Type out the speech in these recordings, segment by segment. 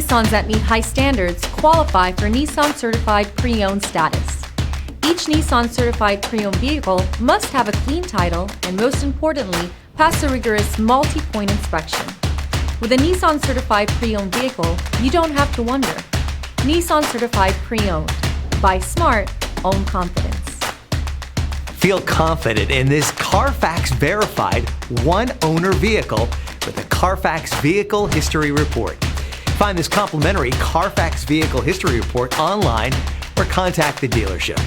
Nissans that meet high standards qualify for Nissan Certified Pre-Owned status. Each Nissan Certified Pre-Owned vehicle must have a clean title and, most importantly, pass a rigorous multi-point inspection. With a Nissan Certified Pre-Owned vehicle, you don't have to wonder. Nissan Certified Pre-Owned. Buy smart, own confidence. Feel confident in this Carfax verified one-owner vehicle with the Carfax Vehicle History Report. Find this complimentary Carfax Vehicle History Report online or contact the dealership.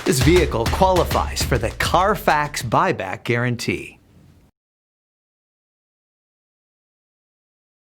This vehicle qualifies for the Carfax Buyback Guarantee.